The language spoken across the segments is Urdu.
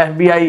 FBI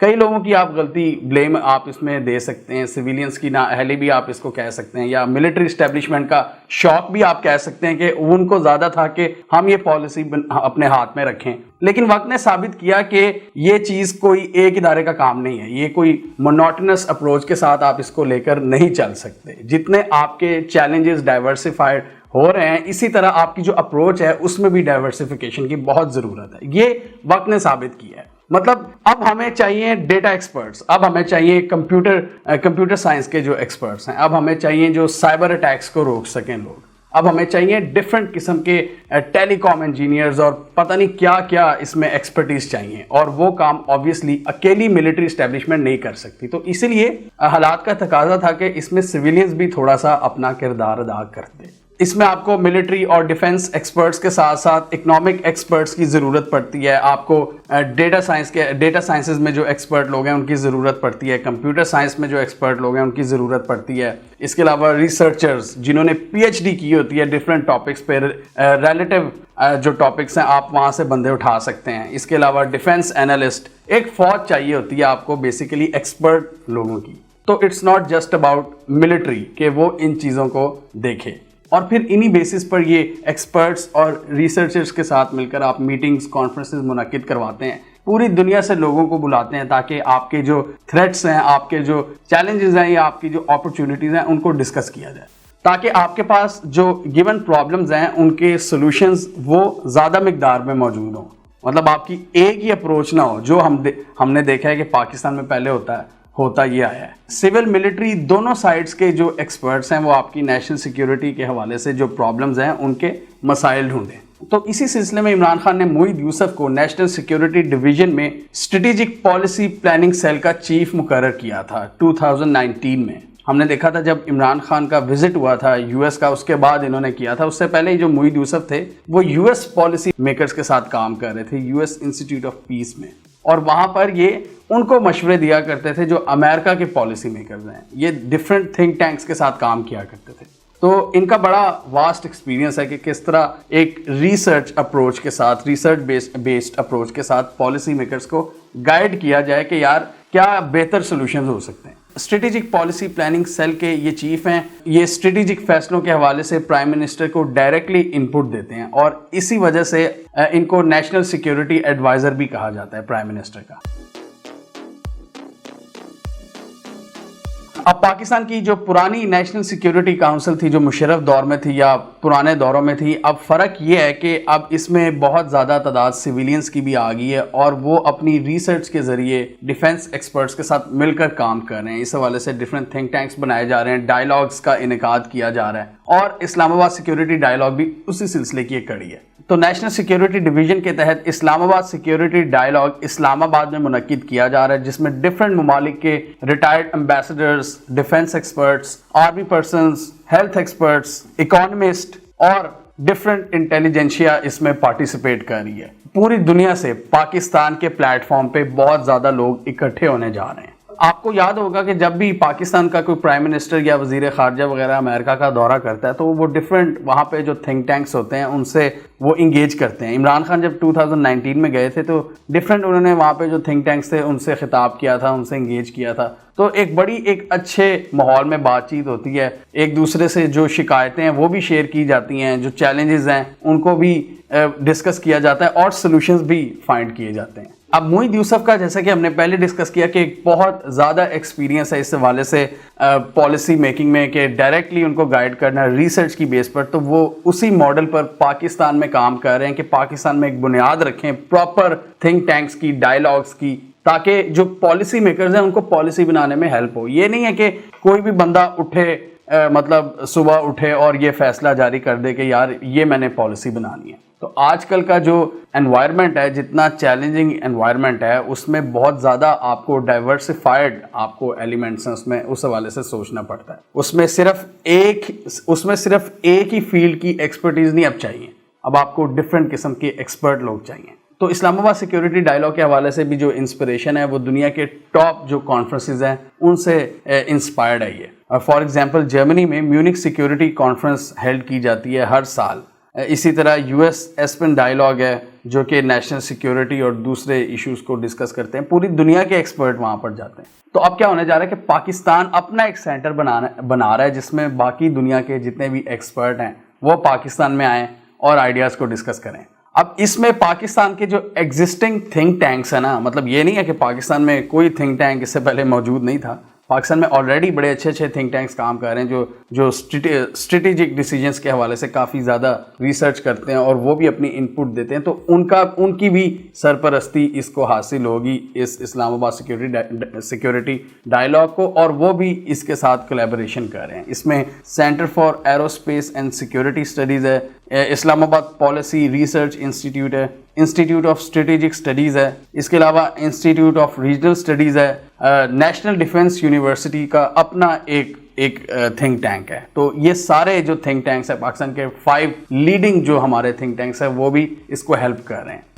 کئی لوگوں کی آپ غلطی بلیم آپ اس میں دے سکتے ہیں, سویلینس کی نااہلی بھی آپ اس کو کہہ سکتے ہیں, یا ملٹری اسٹیبلشمنٹ کا شوق بھی آپ کہہ سکتے ہیں کہ ان کو زیادہ تھا کہ ہم یہ پالیسی اپنے ہاتھ میں رکھیں. لیکن وقت نے ثابت کیا کہ یہ چیز کوئی ایک ادارے کا کام نہیں ہے, یہ کوئی مونوٹنس اپروچ کے ساتھ آپ اس کو لے کر نہیں چل سکتے. جتنے آپ کے چیلنجز ڈائیورسفائڈ ہو رہے ہیں, اسی طرح آپ کی جو اپروچ ہے اس میں بھی ڈائیورسفیکیشن کی بہت ضرورت ہے. یہ وقت نے ثابت کیا ہے. مطلب اب ہمیں چاہیے ڈیٹا ایکسپرٹس, اب ہمیں چاہیے کمپیوٹر سائنس کے جو ایکسپرٹس ہیں, اب ہمیں چاہیے جو سائبر اٹیکس کو روک سکیں لوگ, اب ہمیں چاہیے ڈفرینٹ قسم کے ٹیلی کام انجینئرز اور پتہ نہیں کیا کیا اس میں ایکسپرٹیز چاہیے, اور وہ کام آبویسلی اکیلی ملٹری اسٹیبلشمنٹ نہیں کر سکتی. تو اسی لیے حالات کا تقاضا تھا کہ اس میں سویلینز بھی تھوڑا سا اپنا کردار ادا کرتے. اس میں آپ کو ملٹری اور ڈیفنس ایکسپرٹس کے ساتھ ساتھ اکنامک ایکسپرٹس کی ضرورت پڑتی ہے, آپ کو ڈیٹا سائنسز میں جو ایکسپرٹ لوگ ہیں ان کی ضرورت پڑتی ہے, کمپیوٹر سائنس میں جو ایکسپرٹ لوگ ہیں ان کی ضرورت پڑتی ہے. اس کے علاوہ ریسرچرز جنہوں نے پی ایچ ڈی کی ہوتی ہے ڈفرینٹ ٹاپکس پہ, ریلیٹیو جو ٹاپکس ہیں آپ وہاں سے بندے اٹھا سکتے ہیں. اس کے علاوہ ڈیفنس اینالسٹ, ایک فوج چاہیے ہوتی ہے آپ کو بیسیکلی ایکسپرٹ لوگوں کی. تو it's not just about military کہ وہ ان چیزوں کو دیکھے, اور پھر انہی بیسس پر یہ ایکسپرٹس اور ریسرچرز کے ساتھ مل کر آپ میٹنگز, کانفرنسز منعقد کرواتے ہیں, پوری دنیا سے لوگوں کو بلاتے ہیں تاکہ آپ کے جو تھریٹس ہیں, آپ کے جو چیلنجز ہیں یا آپ کی جو اپرچونیٹیز ہیں ان کو ڈسکس کیا جائے, تاکہ آپ کے پاس جو گیون پرابلمز ہیں ان کے سولوشنز وہ زیادہ مقدار میں موجود ہوں. مطلب آپ کی ایک ہی اپروچ نہ ہو جو ہم نے دیکھا ہے کہ پاکستان میں پہلے ہوتا یہ آیا ہے. سول ملٹری دونوں سائڈز کے جو ایکسپرٹس ہیں وہ آپ کی نیشنل سیکیورٹی کے حوالے سے جو پرابلمز ہیں ان کے مسائل ڈھونڈیں. تو اسی سلسلے میں عمران خان نے موئید یوسف کو نیشنل سیکیورٹی ڈویژن میں اسٹریٹجک پالیسی پلاننگ سیل کا چیف مقرر کیا تھا 2019 میں. ہم نے دیکھا تھا جب عمران خان کا وزٹ ہوا تھا یو ایس کا, اس کے بعد انہوں نے کیا تھا. اس سے پہلے جو موئید یوسف تھے وہ یو ایس پالیسی میکرز کے ساتھ کام کر رہے تھے U S institute of peace میں, اور وہاں پر یہ ان کو مشورے دیا کرتے تھے جو امریکہ کے پالیسی میکرز ہیں. یہ ڈفرینٹ تھنک ٹینکس کے ساتھ کام کیا کرتے تھے. تو ان کا بڑا واسٹ ایکسپیرینس ہے کہ کس طرح ایک ریسرچ اپروچ کے ساتھ, ریسرچ بیسڈ اپروچ کے ساتھ پالیسی میکرز کو گائیڈ کیا جائے کہ یار کیا بہتر سولوشنز ہو سکتے ہیں. اسٹریٹجک پالیسی پلاننگ سیل کے یہ چیف ہیں, یہ اسٹریٹجک فیصلوں کے حوالے سے پرائم منسٹر کو ڈائریکٹلی انپٹ دیتے ہیں, اور اسی وجہ سے ان کو نیشنل سیکیورٹی ایڈوائزر بھی کہا جاتا ہے پرائم منسٹر کا. اب پاکستان کی جو پرانی نیشنل سیکیورٹی کاؤنسل تھی جو مشرف دور میں تھی یا پرانے دوروں میں تھی, اب فرق یہ ہے کہ اب اس میں بہت زیادہ تعداد سویلینز کی بھی آ گئی ہے, اور وہ اپنی ریسرچ کے ذریعے ڈیفنس ایکسپرٹس کے ساتھ مل کر کام کر رہے ہیں. اس حوالے سے ڈفرینٹ تھنک ٹینکس بنائے جا رہے ہیں, ڈائلاگز کا انعقاد کیا جا رہا ہے, اور اسلام آباد سیکیورٹی ڈائلاگ بھی اسی سلسلے کی ایک کڑی ہے. تو نیشنل سیکیورٹی ڈویژن کے تحت اسلام آباد سیکیورٹی ڈائلاگ اسلام آباد میں منعقد کیا جا رہا ہے, جس میں ڈفرینٹ ممالک کے retired ambassadors, defence experts, army persons, health experts, economist اور ڈفرینٹ انٹیلیجنشیا اس میں پارٹیسپیٹ کر رہی ہے. پوری دنیا سے پاکستان کے پلیٹ فارم پہ بہت زیادہ لوگ اکٹھے ہونے جا رہے ہیں. آپ کو یاد ہوگا کہ جب بھی پاکستان کا کوئی پرائم منسٹر یا وزیر خارجہ وغیرہ امریکہ کا دورہ کرتا ہے تو وہ ڈفرینٹ وہاں پہ جو تھنک ٹینکس ہوتے ہیں ان سے وہ انگیج کرتے ہیں. عمران خان جب 2019 میں گئے تھے تو ڈفرینٹ انہوں نے وہاں پہ جو تھنک ٹینکس تھے ان سے خطاب کیا تھا, ان سے انگیج کیا تھا. تو ایک اچھے ماحول میں بات چیت ہوتی ہے, ایک دوسرے سے جو شکایتیں ہیں وہ بھی شیئر کی جاتی ہیں, جو چیلنجز ہیں ان کو بھی ڈسکس کیا جاتا ہے, اور سولوشنز بھی فائنڈ کیے جاتے ہیں. اب موئید یوسف کا جیسا کہ ہم نے پہلے ڈسکس کیا کہ بہت زیادہ ایکسپیرینس ہے اس حوالے سے پالیسی میکنگ میں کہ ڈائریکٹلی ان کو گائیڈ کرنا ریسرچ کی بیس پر, تو وہ اسی ماڈل پر پاکستان میں کام کر رہے ہیں کہ پاکستان میں ایک بنیاد رکھیں پراپر تھنک ٹینکس کی, ڈائلاگس کی, تاکہ جو پالیسی میکرز ہیں ان کو پالیسی بنانے میں ہیلپ ہو. یہ نہیں ہے کہ کوئی بھی بندہ اٹھے, مطلب صبح اٹھے اور یہ فیصلہ جاری کر دے کہ یار یہ میں نے پالیسی بنانی ہے. تو آج کل کا جو انوائرمنٹ ہے, جتنا چیلنجنگ انوائرمنٹ ہے, اس میں بہت زیادہ آپ کو ڈائیورسفائڈ آپ کو ایلیمنٹس ہیں, اس میں اس حوالے سے سوچنا پڑتا ہے. اس میں صرف ایک ہی فیلڈ کی ایکسپرٹیز نہیں اب چاہیے, اب آپ کو ڈفرینٹ قسم کے ایکسپرٹ لوگ چاہیے. تو اسلام آباد سیکیورٹی ڈائلاگ کے حوالے سے بھی جو انسپریشن ہے وہ دنیا کے ٹاپ جو کانفرنسز ہیں ان سے انسپائرڈ ہے. یہ فار ایگزامپل جرمنی میں میونک سیکیورٹی کانفرنس ہیلڈ کی جاتی ہے ہر سال. اسی طرح یو ایس ایسپن ڈائلاگ ہے, جو کہ نیشنل سیکیورٹی اور دوسرے ایشوز کو ڈسکس کرتے ہیں. پوری دنیا کے ایکسپرٹ وہاں پر جاتے ہیں. تو اب کیا ہونے جا رہا ہے کہ پاکستان اپنا ایک سینٹر بنا رہا ہے جس میں باقی دنیا کے جتنے بھی ایکسپرٹ ہیں وہ پاکستان میں آئیں اور آئیڈیاز کو ڈسکس کریں. اب اس میں پاکستان کے جو ایگزسٹنگ تھنک ٹینکس ہیں نا، مطلب یہ نہیں ہے کہ پاکستان میں کوئی تھنک ٹینک اس سے پہلے موجود نہیں تھا. پاکستان میں آلریڈی بڑے اچھے تھنک ٹینکس کام کر رہے ہیں جو اسٹریٹجک ڈیسیجنس کے حوالے سے کافی زیادہ ریسرچ کرتے ہیں اور وہ بھی اپنی ان پٹ دیتے ہیں. تو ان کی بھی سرپرستی اس کو حاصل ہوگی اس اسلام آباد سیکیورٹی ڈائلاگ کو، اور وہ بھی اس کے ساتھ کولیبوریشن کر رہے ہیں. اس میں centre for aerospace and security studies ہے، اسلام آباد پالیسی ریسرچ انسٹیٹیوٹ ہے، انسٹیٹیوٹ آف اسٹریٹجک اسٹڈیز ہے، اس کے علاوہ انسٹیٹیوٹ آف ریجنل اسٹڈیز ہے، نیشنل ڈیفنس یونیورسٹی کا اپنا ایک تھنک ٹینک ہے. تو یہ سارے جو تھنک ٹینکس ہیں پاکستان کے 5 لیڈنگ جو ہمارے تھنک ٹینکس ہیں وہ بھی اس کو ہیلپ کر رہے ہیں.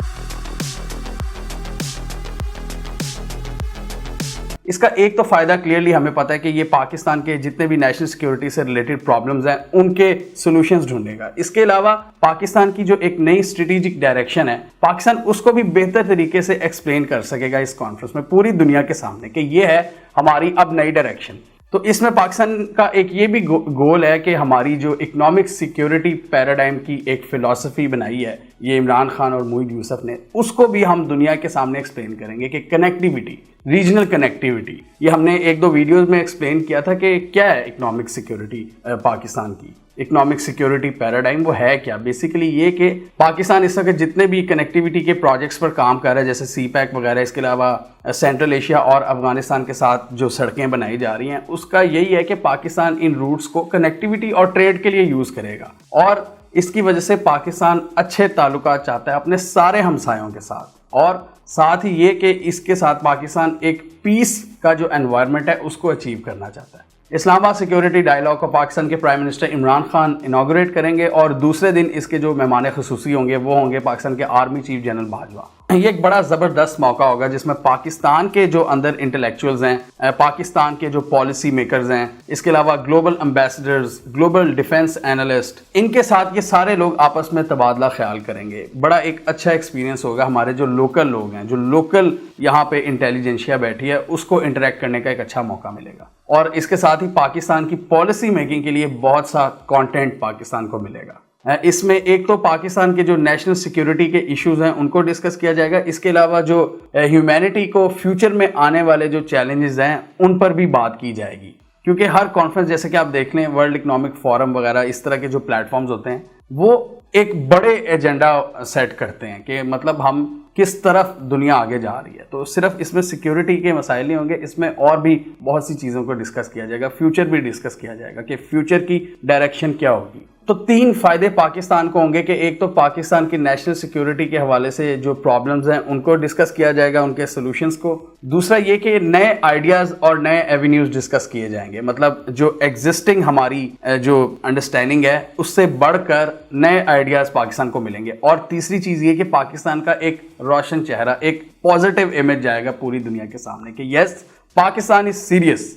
اس کا ایک تو فائدہ کلیئرلی ہمیں پتہ ہے کہ یہ پاکستان کے جتنے بھی نیشنل سیکیورٹی سے ریلیٹڈ پرابلمز ہیں ان کے سولوشنز ڈھونڈے گا. اس کے علاوہ پاکستان کی جو ایک نئی اسٹریٹجک ڈائریکشن ہے پاکستان اس کو بھی بہتر طریقے سے ایکسپلین کر سکے گا اس کانفرنس میں پوری دنیا کے سامنے کہ یہ ہے ہماری اب نئی ڈائریکشن. تو اس میں پاکستان کا ایک یہ بھی گول ہے کہ ہماری جو اکنامک سیکیورٹی پیراڈائم کی ایک فلسفی بنائی ہے یہ عمران خان اور موئید یوسف نے، اس کو بھی ہم دنیا کے سامنے ایکسپلین کریں گے کہ کنیکٹیوٹی، ریجنل کنیکٹیوٹی، یہ ہم نے 1-2 ویڈیوز میں ایکسپلین کیا تھا کہ کیا ہے اکنامک سیکیورٹی پاکستان کی. اکنامک سیکیورٹی پیراڈائم وہ ہے کیا؟ بیسیکلی یہ کہ پاکستان اس وقت جتنے بھی کنیکٹیوٹی کے پروجیکٹس پر کام کر رہا ہے جیسے سی پیک وغیرہ، اس کے علاوہ سینٹرل ایشیا اور افغانستان کے ساتھ جو سڑکیں بنائی جا رہی ہیں، اس کا یہی ہے کہ پاکستان ان روٹس کو کنیکٹیوٹی اور ٹریڈ کے لیے یوز کرے گا. اور اس کی وجہ سے پاکستان اچھے تعلقات چاہتا ہے اپنے سارے ہمسایوں کے ساتھ، اور ساتھ ہی یہ کہ اس کے ساتھ پاکستان ایک پیس کا جو انوائرمنٹ ہے اس کو اچیو کرنا چاہتا ہے. اسلام آباد سیکیورٹی ڈائلاگ کو پاکستان کے prime minister Imran Khan inaugurate کریں گے، اور دوسرے دن اس کے جو مہمان خصوصی ہوں گے وہ ہوں گے پاکستان کے آرمی چیف جنرل باجوہ. یہ ایک بڑا زبردست موقع ہوگا جس میں پاکستان کے جو اندر انٹلیکچوئلز ہیں، پاکستان کے جو پالیسی میکرز ہیں، اس کے علاوہ global ambassadors, global defence analyst, ان کے ساتھ یہ سارے لوگ آپس میں تبادلہ خیال کریں گے. بڑا ایک اچھا ایکسپیرینس ہوگا. ہمارے جو لوکل لوگ ہیں، جو لوکل یہاں پہ انٹیلیجنشیا بیٹھی ہے، اس کو انٹریکٹ کرنے کا ایک اچھا موقع ملے گا. اور اس کے ساتھ ہی پاکستان کی پالیسی میکنگ کے لیے بہت سا کانٹینٹ پاکستان کو ملے گا. اس میں ایک تو پاکستان کے جو نیشنل سیکیورٹی کے ایشوز ہیں ان کو ڈسکس کیا جائے گا. اس کے علاوہ جو ہیومینٹی کو فیوچر میں آنے والے جو چیلنجز ہیں ان پر بھی بات کی جائے گی. کیونکہ ہر کانفرنس جیسے کہ آپ دیکھ لیں ورلڈ اکنامک فورم وغیرہ اس طرح کے جو پلیٹ فارمز ہوتے ہیں وہ ایک بڑے ایجنڈا سیٹ کرتے ہیں کہ مطلب ہم کس طرف دنیا آگے جا رہی ہے. تو صرف اس میں سیکیورٹی کے مسائل نہیں ہوں گے، اس میں اور بھی بہت سی چیزوں کو ڈسکس کیا جائے گا. فیوچر بھی ڈسکس کیا جائے گا کہ فیوچر کی ڈائریکشن کیا ہوگی. تو 3 فائدے پاکستان کو ہوں گے کہ ایک تو پاکستان کی نیشنل سیکیورٹی کے حوالے سے جو پرابلمز ہیں ان کو ڈسکس کیا جائے گا، ان کے سولوشنز کو. دوسرا یہ کہ نئے آئیڈیاز اور نئے ایونیوز ڈسکس کیے جائیں گے، مطلب جو ایگزسٹنگ ہماری جو انڈرسٹینڈنگ ہے اس سے بڑھ کر نئے آئیڈیاز پاکستان کو ملیں گے. اور تیسری چیز یہ کہ پاکستان کا ایک روشن چہرہ، ایک پازیٹیو امیج جائے گا پوری دنیا کے سامنے کہ یس پاکستان از سیریس.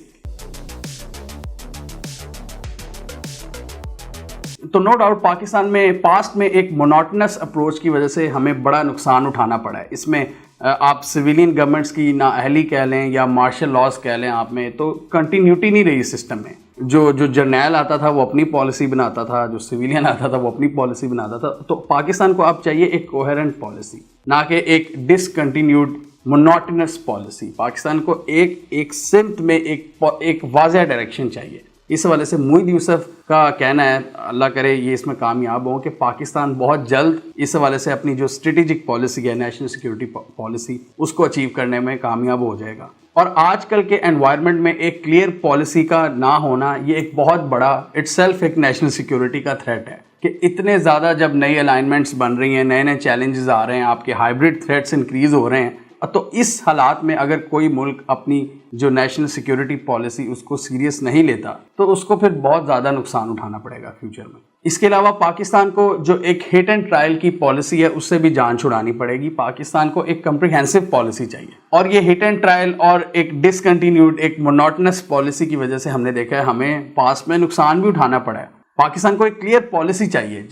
تو نو ڈاؤٹ پاکستان میں پاسٹ میں ایک مونوٹنس اپروچ کی وجہ سے ہمیں بڑا نقصان اٹھانا پڑا ہے. اس میں آپ سویلین گورنمنٹس کی نااہلی کہہ لیں یا مارشل لاز کہہ لیں آپ میں، تو کنٹینیوٹی نہیں رہی سسٹم میں. جو جرنیل آتا تھا وہ اپنی پالیسی بناتا تھا، جو سویلین آتا تھا وہ اپنی پالیسی بناتا تھا. تو پاکستان کو اب چاہیے ایک کوہیرنٹ پالیسی، نہ کہ ایک ڈسکنٹینیوڈ مونوٹنس پالیسی. پاکستان کو ایک سمت میں ایک واضح ڈائریکشن چاہیے. اس حوالے سے موئید یوسف کا کہنا ہے، اللہ کرے یہ اس میں کامیاب ہوں، کہ پاکستان بہت جلد اس حوالے سے اپنی جو اسٹریٹجک پالیسی ہے نیشنل سیکیورٹی پالیسی اس کو اچیو کرنے میں کامیاب ہو جائے گا. اور آج کل کے انوائرمنٹ میں ایک کلیئر پالیسی کا نہ ہونا یہ ایک بہت بڑا اٹ سیلف ایک نیشنل سیکیورٹی کا تھریٹ ہے. کہ اتنے زیادہ جب نئی الائنمنٹس بن رہی ہیں، نئے چیلنجز آ رہے ہیں، آپ کے ہائبرڈ تھریٹس انکریز ہو رہے ہیں، تو اس حالات میں اگر کوئی ملک اپنی جو نیشنل سیکیورٹی پالیسی اس کو سیریس نہیں لیتا تو اس کو پھر بہت زیادہ نقصان اٹھانا پڑے گا فیوچر میں. اس کے علاوہ پاکستان کو جو ایک ہٹ اینڈ ٹرائل کی پالیسی ہے اس سے بھی جان چھڑانی پڑے گی. پاکستان کو ایک کمپریہنسو پالیسی چاہیے. اور یہ ہٹ اینڈ ٹرائل اور ایک ڈسکنٹینیوڈ ایک مونوٹنس پالیسی کی وجہ سے ہم نے دیکھا ہے ہمیں پاس میں نقصان بھی اٹھانا پڑا ہے. پاکستان کو ایک کلیئر پالیسی چاہیے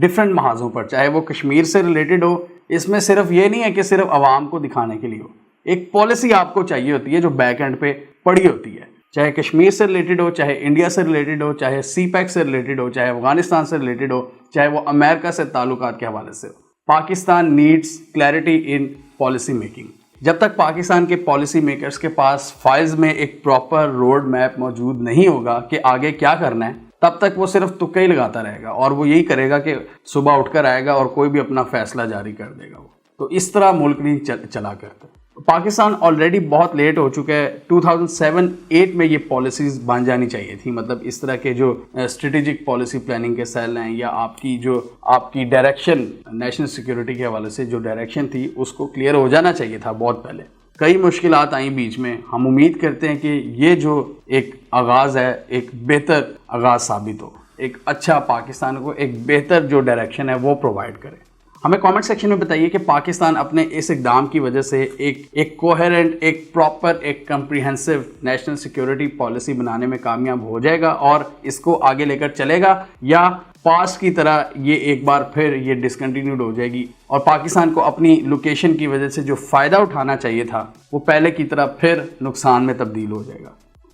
ڈفرینٹ محاذوں پر, چاہے وہ کشمیر سے ریلیٹڈ ہو, اس میں صرف یہ نہیں ہے کہ صرف عوام کو دکھانے کے لیے ہو, ایک پالیسی آپ کو چاہیے ہوتی ہے جو بیک اینڈ پہ پڑی ہوتی ہے, چاہے کشمیر سے ریلیٹڈ ہو, چاہے انڈیا سے ریلیٹڈ ہو, چاہے سی پیک سے ریلیٹڈ ہو, چاہے افغانستان سے ریلیٹڈ ہو, چاہے وہ امریکہ سے تعلقات کے حوالے سے ہو. Pakistan needs clarity in policy making. جب تک پاکستان کے پالیسی میکرز کے پاس فائلز میں ایک پراپر روڈ میپ موجود نہیں ہوگا کہ آگے کیا کرنا ہے, تب تک وہ صرف تکے ہی لگاتا رہے گا, اور وہ یہی کرے گا کہ صبح اٹھ کر آئے گا اور کوئی بھی اپنا فیصلہ جاری کر دے گا. وہ تو اس طرح ملک نہیں چلا کرتا. پاکستان آلریڈی بہت لیٹ ہو چکا ہے. 2007-8 میں یہ پالیسیز بن جانی چاہیے تھی, مطلب اس طرح کے جو اسٹریٹجک پالیسی پلاننگ کے سیل ہیں, یا آپ کی ڈائریکشن نیشنل سیکیورٹی کے حوالے سے جو ڈائریکشن تھی اس کو کلیئر ہو جانا چاہیے تھا بہت پہلے. کئی مشکلات آئیں بیچ میں. ہم امید کرتے ہیں کہ یہ جو ایک آغاز ہے ایک بہتر آغاز ثابت ہو, ایک اچھا پاکستان کو ایک بہتر جو ڈائریکشن ہے وہ پرووائڈ کرے. ہمیں کامنٹ سیکشن میں بتائیے کہ پاکستان اپنے اس اقدام کی وجہ سے ایک کوہیرنٹ, ایک پراپر, ایک کمپریہنسو نیشنل سیکیورٹی پالیسی بنانے میں کامیاب ہو جائے گا اور اس کو آگے لے کر چلے گا, یا پاسٹ کی طرح یہ ایک بار پھر یہ ڈسکنٹینیوڈ ہو جائے گی اور پاکستان کو اپنی لوکیشن کی وجہ سے جو فائدہ اٹھانا چاہیے تھا وہ پہلے کی طرح پھر نقصان میں تبدیل ہو جائے گا.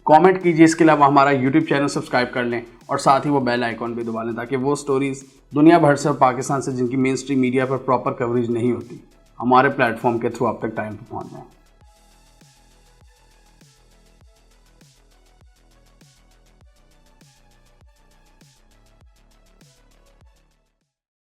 کامنٹ کیجیے. اس کے علاوہ ہمارا یوٹیوب چینل سبسکرائب کر لیں اور ساتھ ہی وہ بیل آئیکن بھی دبا لیں تاکہ وہ سٹوریز دنیا بھر سے اور پاکستان سے جن کی مین اسٹریم میڈیا پر پراپر کوریج نہیں ہوتی, ہمارے پلیٹ فارم کے تھرو اب تک ٹائم پہ پہنچ جائیں.